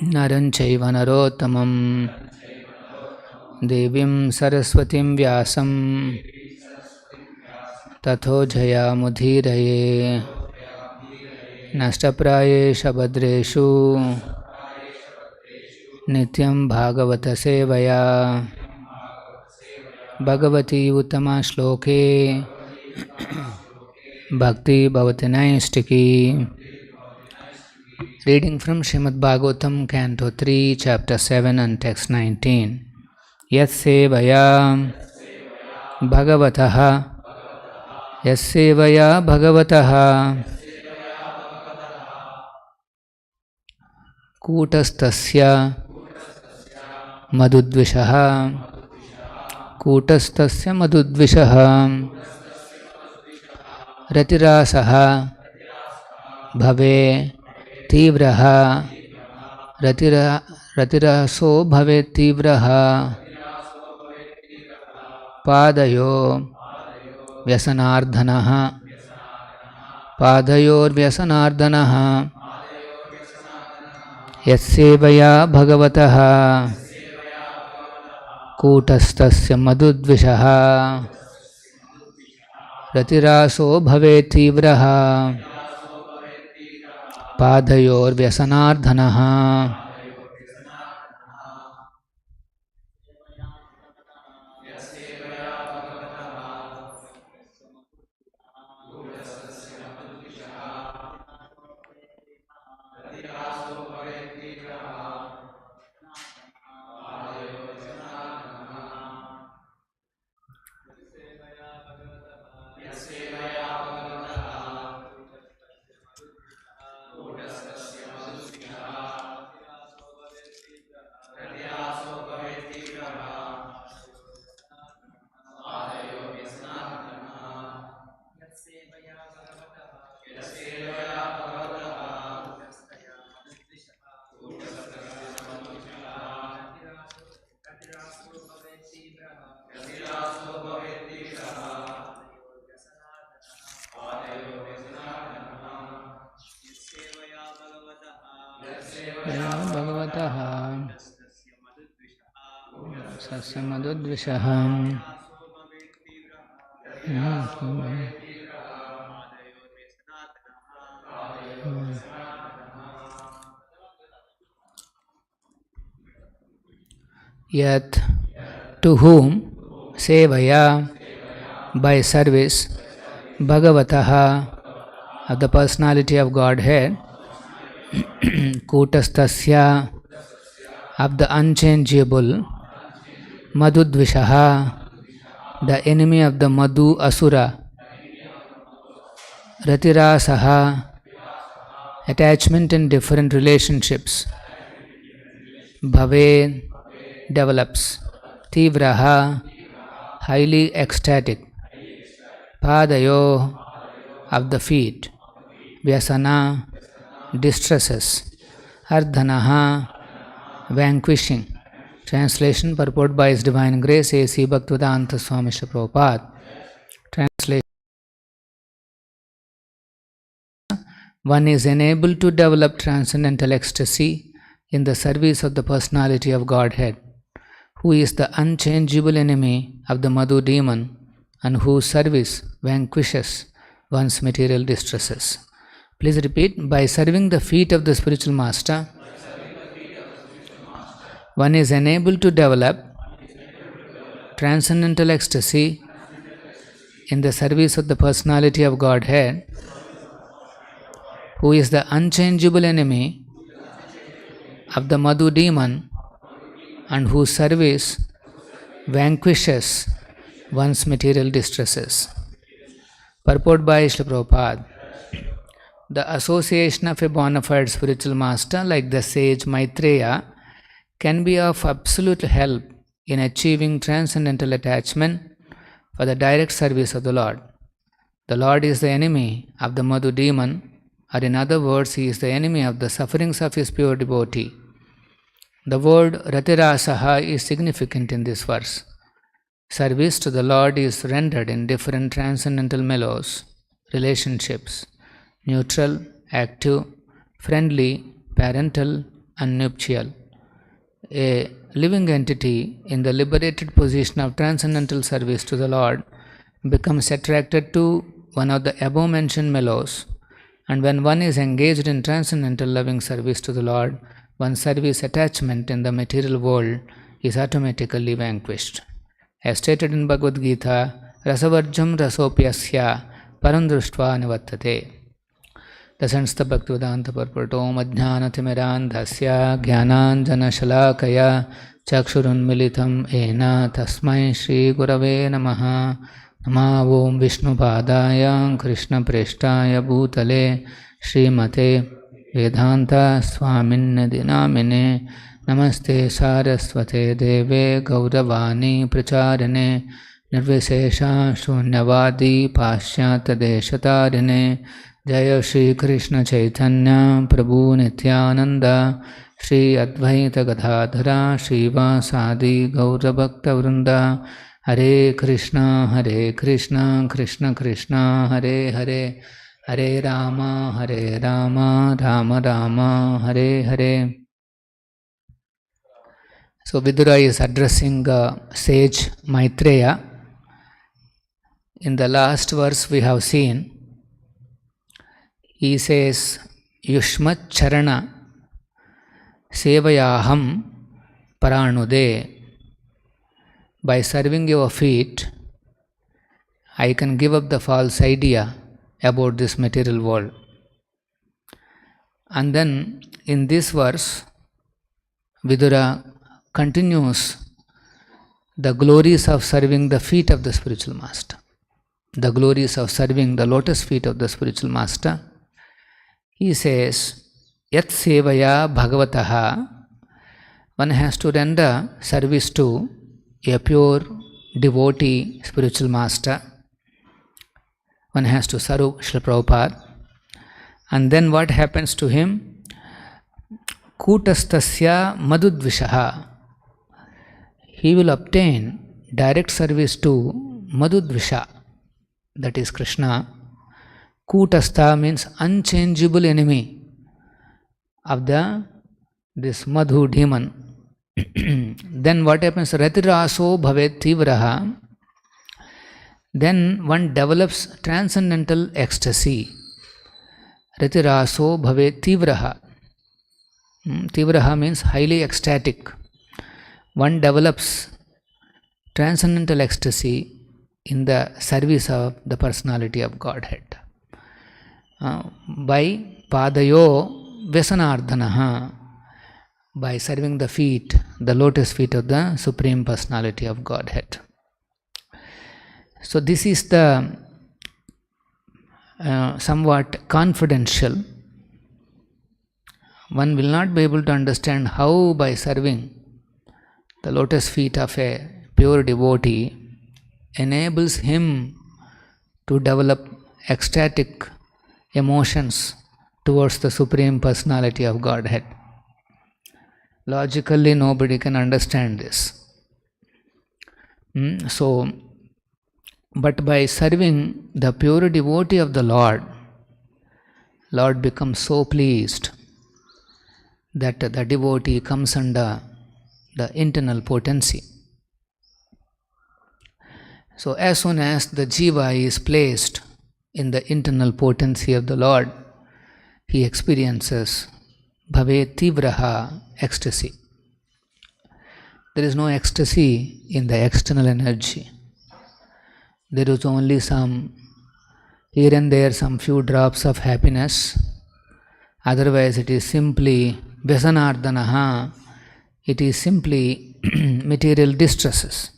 Naranchaiva narottamam Devim Saraswatim Vyasam Tatho Jayamudhiraye Nashtaprayesha Bhadreshu Nityam Bhagavata Sevaya Bhagavati Uttama Shloke Bhakti Bhavati Naistiki. Reading from Srimad Bhagavatam, Canto 3, Chapter 7 and Text 19. Yassevaya Bhagavataha Yassevaya Bhagavataha Kutastasya Madhudvishaha Kutastasya Madhudvishaha Ratirasaha Bhave Tivraha Ratiraso Bhave Tivraha Padayo Vyasanardhanaha Padayor Vyasanardhanaha Yassevaya Bhagavataha Kutastasya Madhudvishaha Ratiraso Bhave Tivraha Padayor Vyasanardhanaha. Bhagavataha Sasya Madhudvishaham Yat to whom Sevaya by service Bhagavataha of the Personality of Godhead Kutastasya of the unchangeable Madhudvishaha the enemy of the Madhu Asura Ratirasaha attachment in different relationships Bhave develops Tivraha highly ecstatic Padayo of the feet Vyasana distresses Ardhanaha vanquishing. Translation purport by His Divine Grace A.C. Bhaktivedanta Swamy Prabhupada. Translation. One is enabled to develop transcendental ecstasy in the service of the Personality of Godhead, who is the unchangeable enemy of the Madhu demon and whose service vanquishes one's material distresses. Please repeat. By serving the feet of the spiritual master, one is enabled to develop transcendental ecstasy in the service of the Personality of Godhead, who is the unchangeable enemy of the Madhu demon and whose service vanquishes one's material distresses. Purport by Srila Prabhupada. The association of a bona fide spiritual master like the sage Maitreya can be of absolute help in achieving transcendental attachment for the direct service of the Lord. The Lord is the enemy of the Madhu demon, or in other words, He is the enemy of the sufferings of His pure devotee. The word Ratirasaha is significant in this verse. Service to the Lord is rendered in different transcendental mellows, relationships, neutral, active, friendly, parental, and nuptial. A living entity in the liberated position of transcendental service to the Lord becomes attracted to one of the above mentioned mellows, and when one is engaged in transcendental loving service to the Lord, one's service attachment in the material world is automatically vanquished. As stated in Bhagavad Gita, Rasavarjam rasopyasya parandruštva nivattate. The sense the Bhaktivedanta purport. Om ajnanathimiranthasya jnananjanashalakaya chakshurunmilitam ena tasmai Shri Gurave namaha. Nama Om Vishnupadaya Krishna Preshtaya Bhutale Srimate Vedanta Swaminadi Namine Namaste Saraswate Deve Gauravani Pracharine Nirvishesha Shunyavadi Pashyata Deshatarine Jaya Shri Krishna Chaitanya Prabhu Nityananda Shri Advaita Gadadhara Shiva Sadi Gaura Bhakta Vrinda Hare Krishna Krishna Krishna Hare Hare Hare Rama Rama Rama Hare Hare. So Vidura is addressing sage Maitreya. In the last verse we have seen, he says, Yushmat Charana Sevayaham Paranude. By serving your feet, I can give up the false idea about this material world. And then in this verse, Vidura continues the glories of serving the feet of the spiritual master. The glories of serving the lotus feet of the spiritual master. He says, Yat sevaya bhagavataha. One has to render service to a pure devotee spiritual master. One has to serve Srila Prabhupada. And then what happens to him? Kutastasya madudvishaha. He will obtain direct service to Madhudvisha, that is Krishna. Kutastha means unchangeable enemy of this Madhu demon. Then what happens? Ratiraso bhavet tivraha. Then one develops transcendental ecstasy. Ratiraso bhavet tivraha. Tivraha means highly ecstatic. One develops transcendental ecstasy in the service of the personality of Godhead. By padayo vyasanardhanaha. By serving the feet, the lotus feet of the Supreme Personality of Godhead. So this is the somewhat confidential. One will not be able to understand how by serving the lotus feet of a pure devotee enables him to develop ecstatic emotions towards the Supreme Personality of Godhead. Logically, nobody can understand this. But by serving the pure devotee of the Lord, Lord becomes so pleased that the devotee comes under the internal potency. So as soon as the jiva is placed in the internal potency of the Lord, he experiences bhavet tivraha, ecstasy. There is no ecstasy in the external energy. There is only some, here and there, some few drops of happiness. Otherwise it is simply vyasanardhanaha. It is simply material distresses.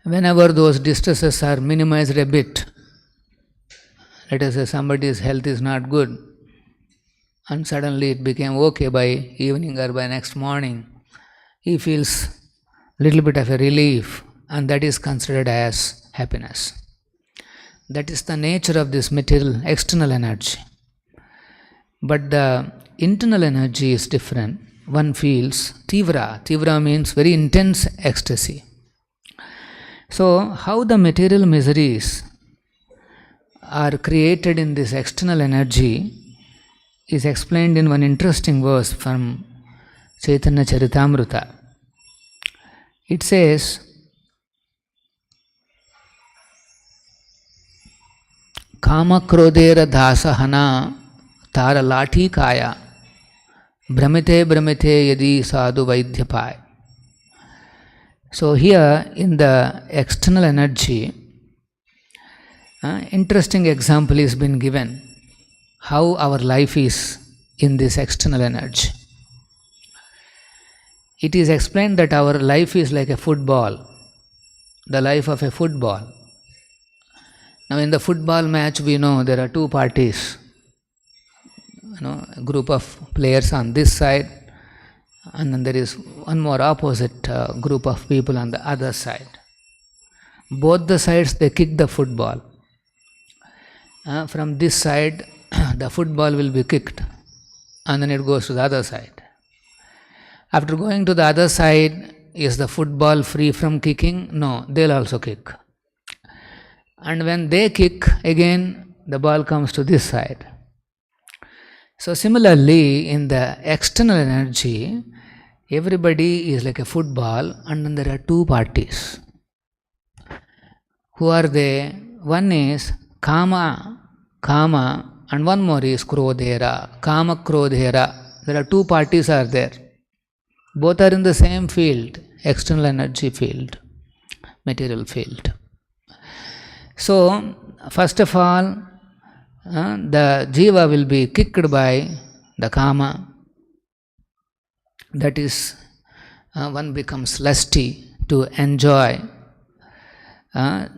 Whenever those distresses are minimized a bit, let us say somebody's health is not good, and suddenly it became okay by evening or by next morning, he feels a little bit of a relief, and that is considered as happiness. That is the nature of this material external energy. But the internal energy is different. One feels tivra. Tivra means very intense ecstasy. So, how the material miseries are created in this external energy is explained in one interesting verse from Chaitanya Charitamrita. It says, Kama krodera dasahana tara lati kaya Brahmite brahmite yadi sadhu vaidhyapay. So here in the external energy, interesting example is been given how our life is in this external energy. It is explained that our life is like a football, the life of a football. Now in the football match we know there are two parties. A group of players on this side, and then there is one more opposite group of people on the other side. Both the sides they kick the football. From this side the football will be kicked and then it goes to the other side. After going to the other side, is the football free from kicking? No, they'll also kick. And when they kick again, the ball comes to this side. So similarly, in the external energy, everybody is like a football, and then there are two parties. Who are they? One is Kama, and one more is Krodhera, Kama Krodhera. There are two parties are there. Both are in the same field, external energy field, material field. So, first of all, the jiva will be kicked by the kama. That is, one becomes lusty to enjoy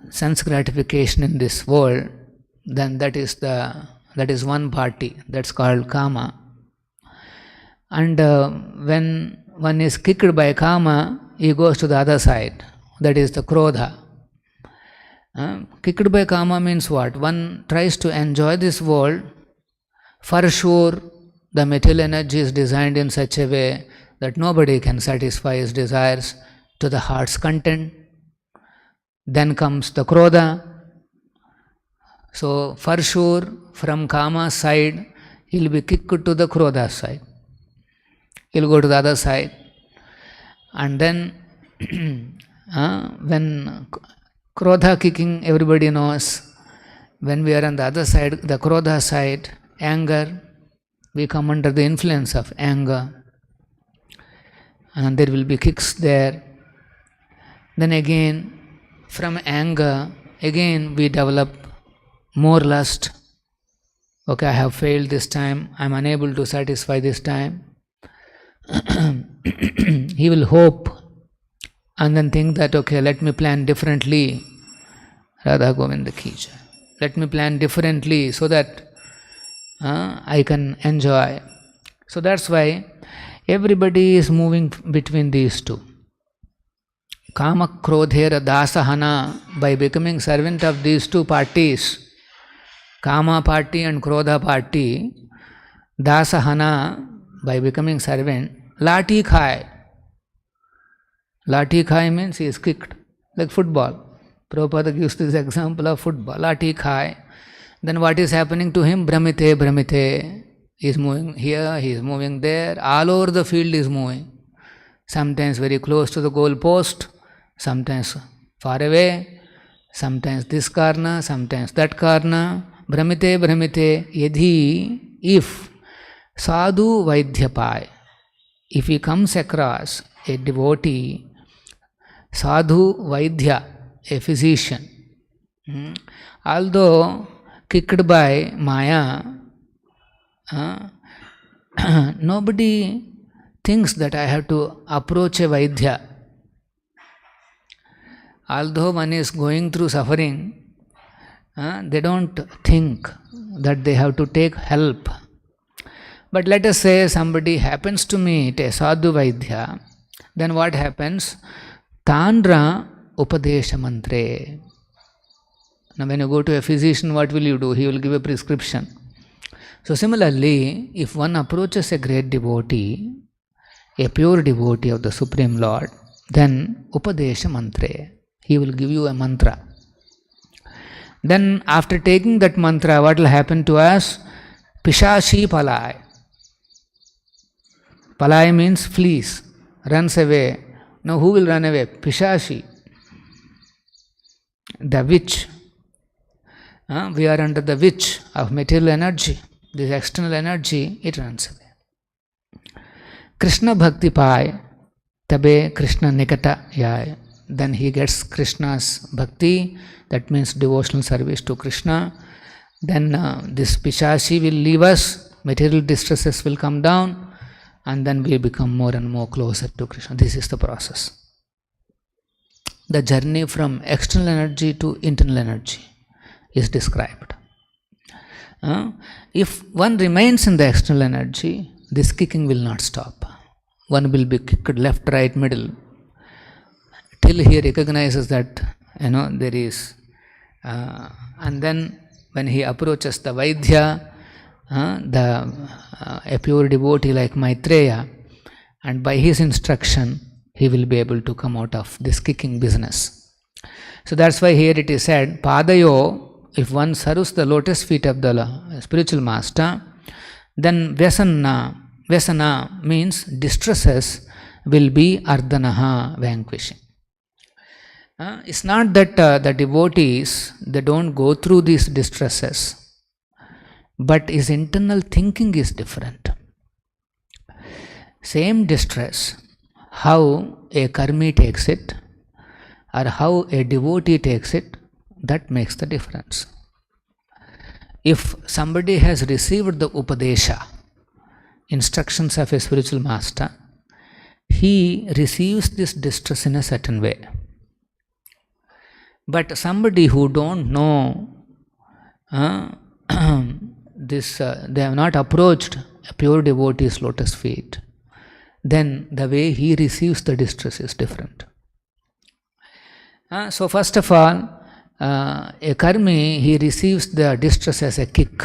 sense gratification in this world. Then that is one party. That's called kama. And when one is kicked by kama, he goes to the other side. That is the krodha. Kicked by kama means what? One tries to enjoy this world. For sure, the material energy is designed in such a way that nobody can satisfy his desires to the heart's content. Then comes the krodha. So, for sure, from kama's side, he will be kicked to the krodha side. He will go to the other side. And then, when krodha kicking, everybody knows, when we are on the other side, the krodha side, anger, we come under the influence of anger. And there will be kicks there. Then again, from anger, again we develop more lust. Okay, I have failed this time, I am unable to satisfy this time. He will hope and then think that, okay, let me plan differently. Radha Govinda ki jai. Let me plan differently so that I can enjoy. So that's why everybody is moving between these two. Kama Krodhera Dasahana, by becoming servant of these two parties, Kama party and Krodha party, Dasahana, by becoming servant, Lati Khai. Lati Khai means he is kicked, like football. Prabhupada gives this example of football. Lati Khai. Then what is happening to him? Brahmite, Brahmite. He is moving here, he is moving there. All over the field is moving. Sometimes very close to the goal post, sometimes far away, sometimes this corner, sometimes that corner. Brahmite, Brahmite. Yadhi, if sadhu vaidhyapay, if he comes across a devotee, sadhu vaidya, a physician, although kicked by maya, nobody thinks that I have to approach a vaidya. Although one is going through suffering, they don't think that they have to take help. But let us say somebody happens to meet a sadhu vaidya, then what happens? Tandra upadesha mantre. Now when you go to a physician, what will you do? He will give a prescription. So similarly, if one approaches a great devotee, a pure devotee of the Supreme Lord, then upadesha mantre, he will give you a mantra. Then after taking that mantra, what will happen to us? Pishashi palai. Palai means flees, runs away. Now who will run away? Pishashi. The witch. We are under the witch of material energy. This external energy, it runs away. Krishna bhakti pai, tabe Krishna nikata yai. Then he gets Krishna's bhakti, that means devotional service to Krishna. Then this Pishashi will leave us, material distresses will come down, and then we become more and more closer to Krishna. This is the process. The journey from external energy to internal energy is described. If one remains in the external energy, this kicking will not stop. One will be kicked left, right, middle, till he recognizes that there is, and then when he approaches the Vaidya, a pure devotee like Maitreya, and by his instruction he will be able to come out of this kicking business. So that's why here it is said, Padayo, if one serves the lotus feet of the spiritual master, then Vesana means distresses will be Ardhanaha, vanquishing. It's not that the devotees, they don't go through these distresses, but his internal thinking is different. Same distress, how a karmi takes it or how a devotee takes it, that makes the difference. If somebody has received the Upadesha, instructions of a spiritual master, he receives this distress in a certain way. But somebody who don't know this, they have not approached a pure devotee's lotus feet, then the way he receives the distress is different. So first of all, a karmi, he receives the distress as a kick.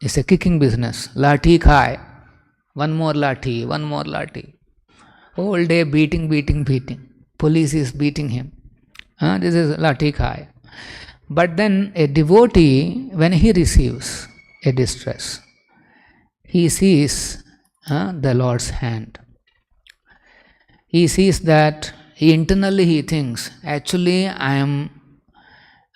It's a kicking business. Lathi khai. One more lathi, one more lathi. Whole day beating. Police is beating him. This is lathi khai. But then a devotee, when he receives a distress, he sees the Lord's hand. He sees that internally he thinks, actually I am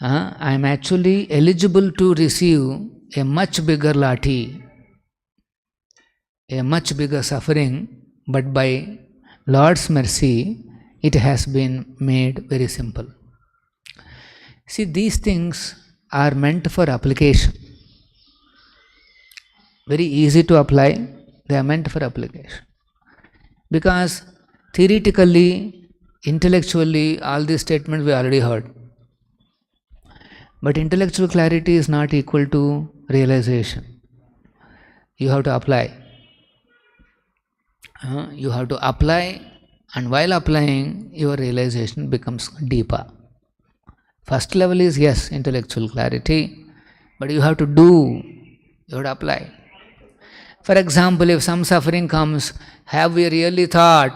actually eligible to receive a much bigger lathi, a much bigger suffering, but by Lord's mercy, it has been made very simple. See, these things are meant for application. Very easy to apply, they are meant for application. Because theoretically, intellectually, all these statements we already heard. But intellectual clarity is not equal to realization. You have to apply. You have to apply, and while applying, your realization becomes deeper. First level is, yes, intellectual clarity, but you have to do, you have to apply. For example, if some suffering comes, have we really thought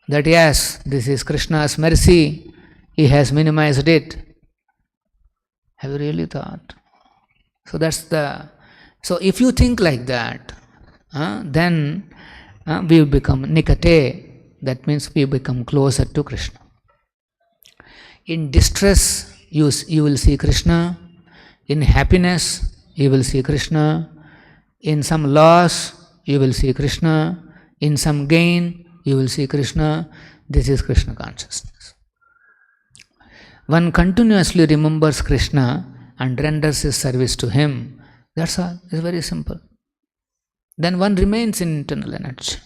that yes, this is Krishna's mercy, he has minimized it? Have you really thought? So if you think like that, then we become nikate, that means we become closer to Krishna. In distress, you will see Krishna. In happiness, you will see Krishna. In some loss, you will see Krishna. In some gain, you will see Krishna. This is Krishna consciousness. One continuously remembers Krishna and renders his service to him. That's all. It's very simple. Then one remains in internal energy.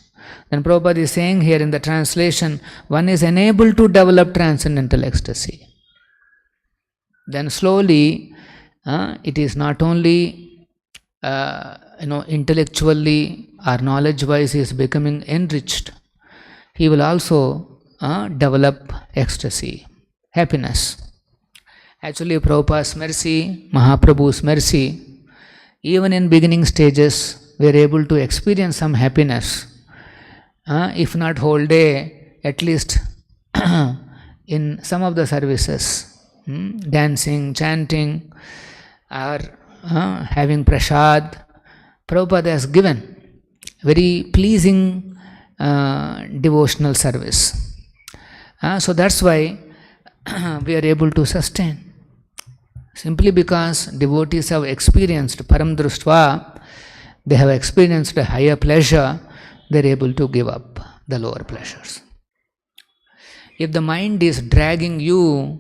Then Prabhupada is saying here in the translation, one is enabled to develop transcendental ecstasy. Then slowly, it is not only intellectually or knowledge-wise he is becoming enriched. He will also develop ecstasy, happiness. Actually, Prabhupada's mercy, Mahaprabhu's mercy, even in beginning stages, we are able to experience some happiness. If not whole day, at least in some of the services, dancing, chanting, or having prasad, Prabhupada has given very pleasing devotional service. So that's why we are able to sustain. Simply because devotees have experienced param društva, they have experienced a higher pleasure, they are able to give up the lower pleasures. If the mind is dragging you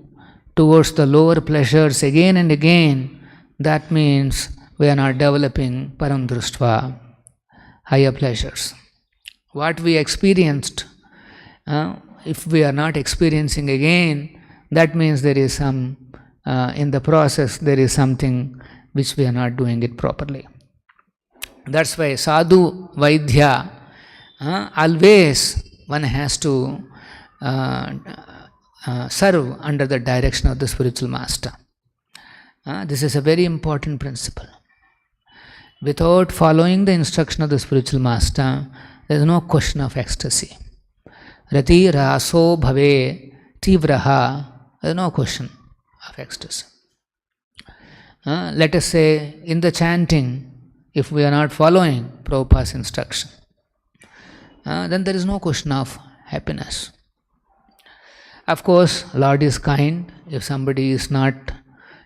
towards the lower pleasures again and again, that means we are not developing param društva, higher pleasures. What we experienced, if we are not experiencing again, that means there is some, in the process, there is something which we are not doing it properly. That's why sadhu vaidya, always one has to serve under the direction of the spiritual master. This is a very important principle. Without following the instruction of the spiritual master, there is no question of ecstasy. Rati raso bhave tivraha, there is no question of ecstasy. Let us say in the chanting, if we are not following Prabhupada's instruction, then there is no question of happiness. Of course, Lord is kind. If somebody is not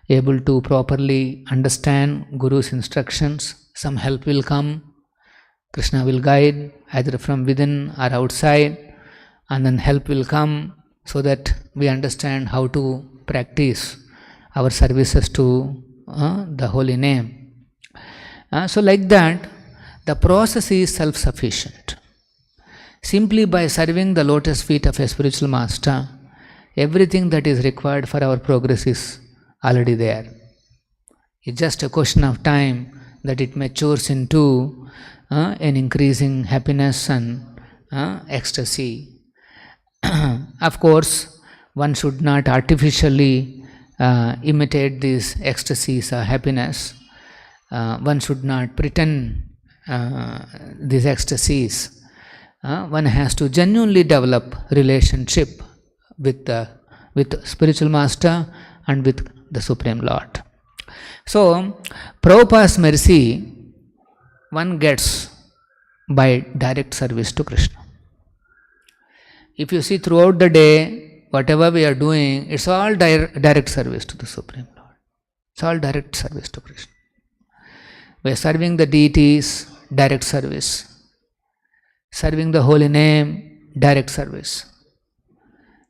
able to properly understand Guru's instructions, some help will come. Krishna will guide either from within or outside, and then help will come so that we understand how to practice our services to the holy name. So like that, the process is self-sufficient. Simply by serving the lotus feet of a spiritual master, everything that is required for our progress is already there. It's just a question of time that it matures into an increasing happiness and ecstasy. Of course, one should not artificially imitate these ecstasies or happiness. One should not pretend these ecstasies. One has to genuinely develop relationship with spiritual master and with the Supreme Lord. So, Prabhupada's mercy one gets by direct service to Krishna. If you see throughout the day, whatever we are doing, it's all direct service to the Supreme Lord. It's all direct service to Krishna. We are serving the deities, direct service. Serving the holy name, direct service.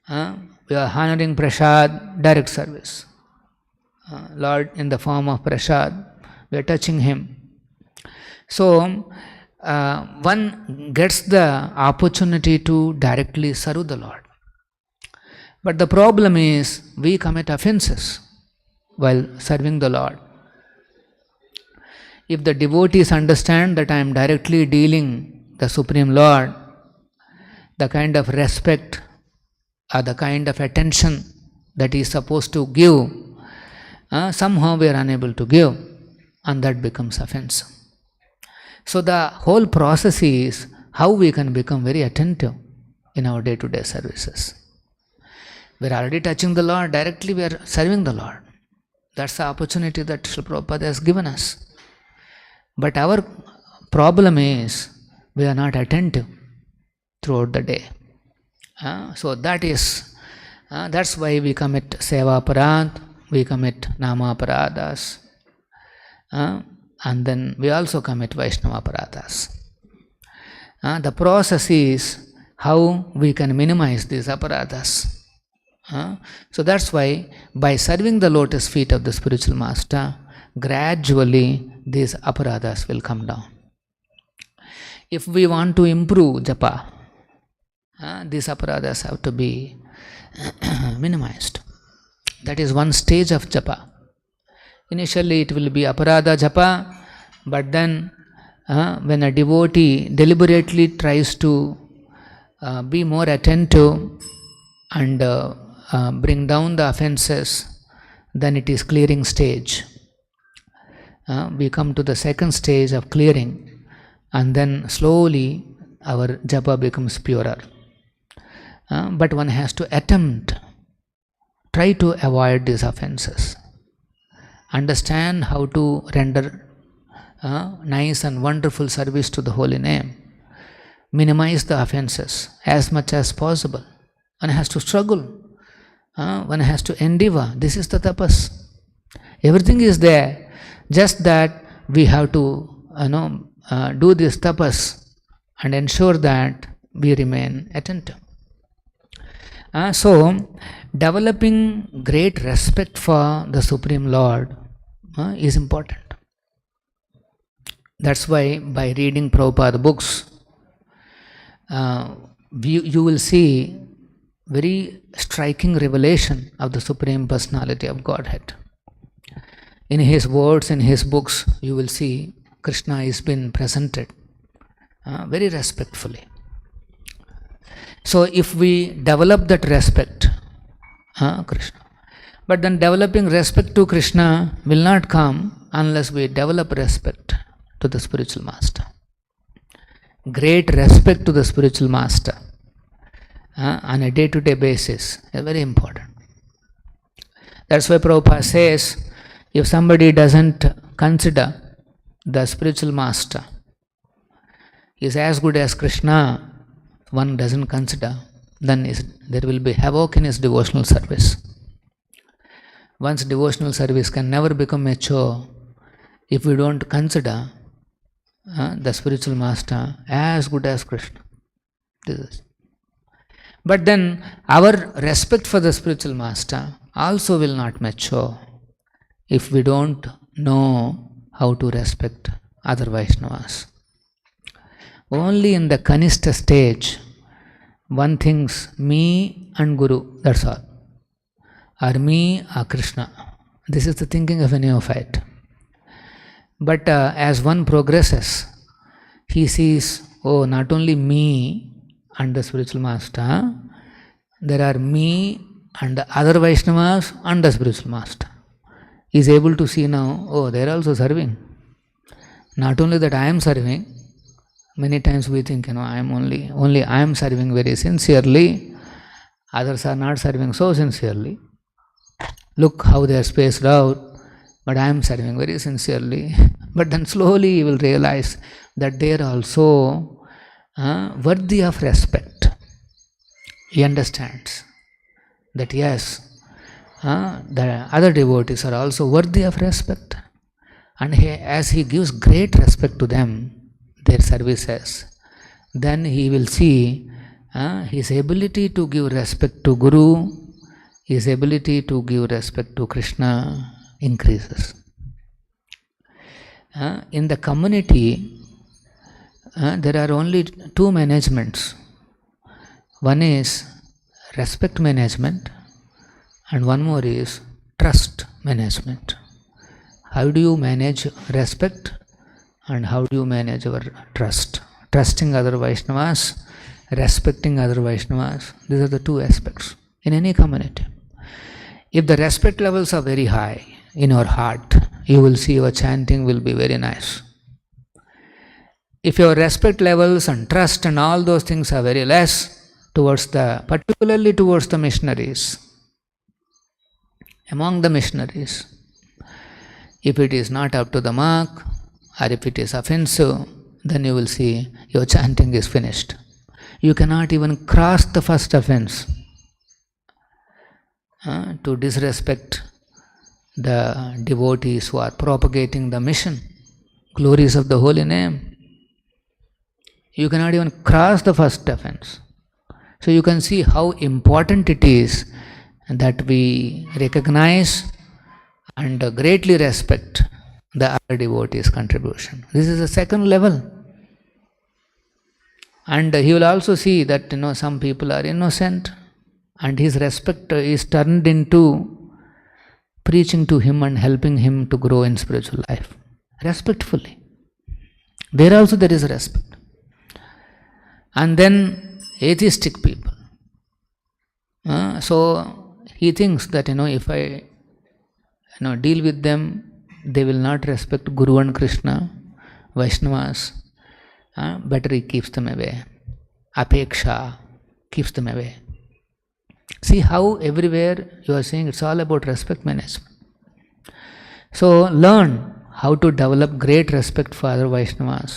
We are honoring Prasad, direct service. Lord in the form of Prasad, we are touching him. So, one gets the opportunity to directly serve the Lord. But the problem is, we commit offenses while serving the Lord. If the devotees understand that I am directly dealing the Supreme Lord, the kind of respect or the kind of attention that he is supposed to give, somehow we are unable to give, and that becomes offense. So the whole process is how we can become very attentive in our day-to-day services. We are already touching the Lord, directly we are serving the Lord. That's the opportunity that Srila Prabhupada has given us. But our problem is, we are not attentive throughout the day. So that's why we commit seva aparad, we commit nama aparadas, and then we also commit Vaishnava aparadas. The process is how we can minimize these aparadas. So that's why by serving the lotus feet of the spiritual master, gradually these aparadas will come down. If we want to improve japa, these aparadas have to be minimized. That is one stage of japa. Initially it will be aparada japa, but then when a devotee deliberately tries to be more attentive and bring down the offenses, then it is clearing stage. We come to the second stage of clearing, and then slowly our japa becomes purer. But one has to try to avoid these offenses. Understand how to render nice and wonderful service to the holy name. Minimize the offenses as much as possible. One has to struggle. One has to endeavor. This is the tapas. Everything is there. Just that we have to do this tapas and ensure that we remain attentive. So, developing great respect for the Supreme Lord is important. That's why by reading Prabhupada books, you will see very striking revelation of the Supreme Personality of Godhead. In his words, in his books, you will see Krishna is been presented very respectfully. So if we develop that respect, Krishna, but then developing respect to Krishna will not come unless we develop respect to the spiritual master. Great respect to the spiritual master on a day-to-day basis is very important. That's why Prabhupada says, if somebody doesn't consider the spiritual master is as good as Krishna, one doesn't consider, then there will be havoc in his devotional service. One's devotional service can never become mature if we don't consider the spiritual master as good as Krishna. This is. But then our respect for the spiritual master also will not mature if we don't know how to respect other Vaishnavas. Only in the Kanishta stage, one thinks me and Guru, that's all. Or me or Krishna. This is the thinking of a neophyte. But as one progresses, he sees, oh, not only me and the spiritual master, there are me and the other Vaishnavas and the spiritual master. He is able to see now, oh, they are also serving. Not only that I am serving, many times we think, I am only I am serving very sincerely, others are not serving so sincerely. Look how they are spaced out, but I am serving very sincerely. But then slowly you will realize that they are also worthy of respect. He understands that yes, the other devotees are also worthy of respect. And as he gives great respect to them, their services, then he will see his ability to give respect to Guru, his ability to give respect to Krishna increases. In the community, there are only two managements. One is respect management and one more is trust management. How do you manage respect and how do you manage our trust? Trusting other Vaishnavas, respecting other Vaishnavas, these are the two aspects in any community. If the respect levels are very high in your heart, you will see your chanting will be very nice. If your respect levels and trust and all those things are very less, particularly towards the missionaries, among the missionaries, if it is not up to the mark or if it is offensive, then you will see your chanting is finished. You cannot even cross the first offense to disrespect the devotees who are propagating the mission, glories of the holy name. You cannot even cross the first offense. So you can see how important it is that we recognize and greatly respect the other devotees' contribution. This is the second level. And he will also see that some people are innocent and his respect is turned into preaching to him and helping him to grow in spiritual life. Respectfully. There also there is respect. And then atheistic people. So he thinks that if I deal with them, they will not respect Guru and Krishna, Vaishnavas. Better he keeps them away. Apeksha keeps them away. See how everywhere you are saying it's all about respect management. So learn how to develop great respect for other Vaishnavas.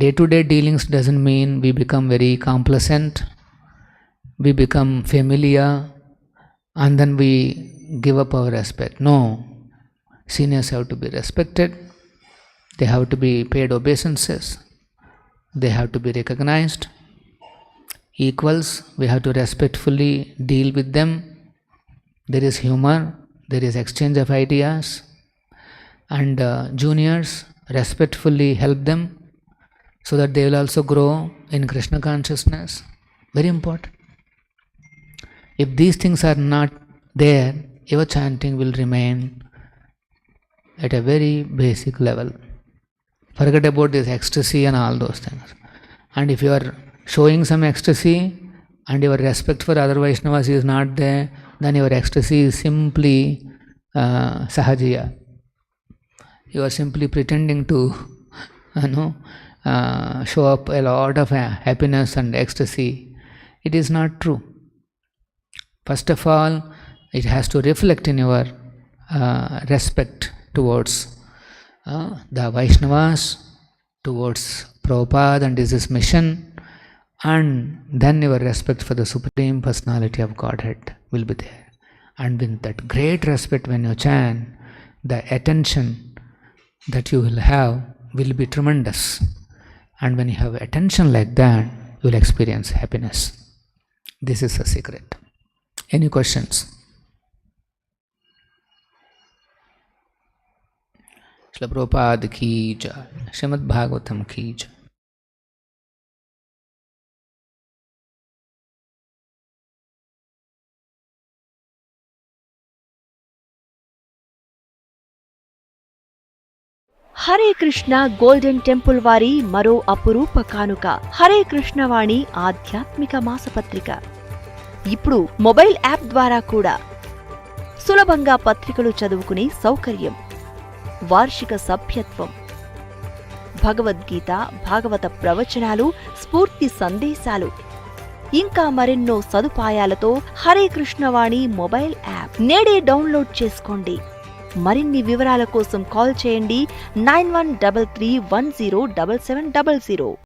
Day-to-day dealings doesn't mean we become very complacent, we become familiar, and then we give up our respect. No, seniors have to be respected, they have to be paid obeisances, they have to be recognized. Equals, we have to respectfully deal with them. There is humor, there is exchange of ideas, and juniors, respectfully help them so that they will also grow in Krishna consciousness. Very important. If these things are not there, your chanting will remain at a very basic level. Forget about this ecstasy and all those things. And if you are showing some ecstasy and your respect for other Vaishnavas is not there, then your ecstasy is simply sahajiya. You are simply pretending to show up a lot of happiness and ecstasy. It is not true. First of all, it has to reflect in your respect towards the Vaishnavas, towards Prabhupada and his mission, and then your respect for the Supreme Personality of Godhead will be there. And with that great respect, when you chant, the attention that you will have will be tremendous. And when you have attention like that, you will experience happiness. This is the secret. Any questions? Srila Prabhupada ki jai, Srimad Bhagavatam ki jai. Hare Krishna golden temple వారి మరో అపురూప కానుక హరే కృష్ణ వాణి ఆధ్యాత్మిక మాసపత్రిక. ఇప్పుడు mobile app ద్వారా కూడా సులభంగా పత్రికలు చదువుకునే సౌకర్యం, వార్షిక సభ్యత్వం, భగవద్గీత, భాగవత ప్రవచనాలు, స్ఫూర్తి సందేశాలు, ఇంకా మరెన్నో సదుపాయాలతో హరే కృష్ణ వాణి మొబైల్ యాప్ నేడే డౌన్లోడ్ చేసుకోండి. మరిన్ని వివరాల కోసం కాల్ చేయండి 9133107700.